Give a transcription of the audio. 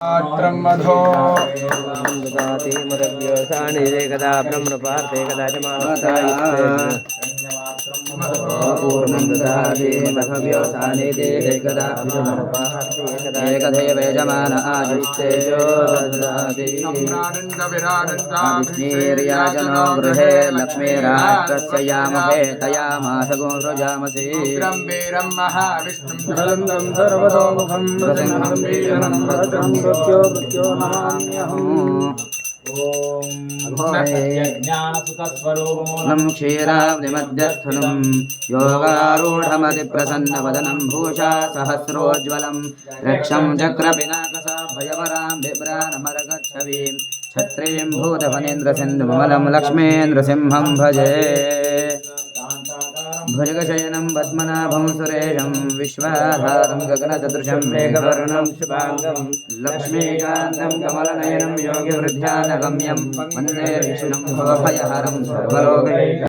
मधो ददाति मदव्यसानि कदा ब्रह्मपार्थे कदा च पूर्णं ददाति मदव्यसानि कदा एकदैव यजमान आदित्येजो ददाति विष्णुर्याजनो गृहे लक्ष्मीराष्ट्रस्य यामहे तयामास गोरुजामसि वीरं महाविष्णुं सर्वतोमुखं प्रसन्नं वीरनं भद्रं मृत्यो नम क्षीराब्धिमध्यस्थलं योगारूढमतिप्रसन्नवदनं भूषा सहस्रोज्ज्वलं रक्षं चक्रपिनाकसाभयवरां बिभ्राणमरगच्छवीं छत्रीं भूतफणीन्द्रसिन्धुमलं लक्ष्मीन्द्रसिंहं भजे भुजगशयनं पद्मनाभं सुरेशं विश्वाधारं गगनसदृशं मेघवर्णं शुभाङ्गं लक्ष्मीकान्तं कमलनयनं योगिवृद्ध्यानगम्यं वन्दे विष्णुं भवभयहरं सर्वलोकैकनाथं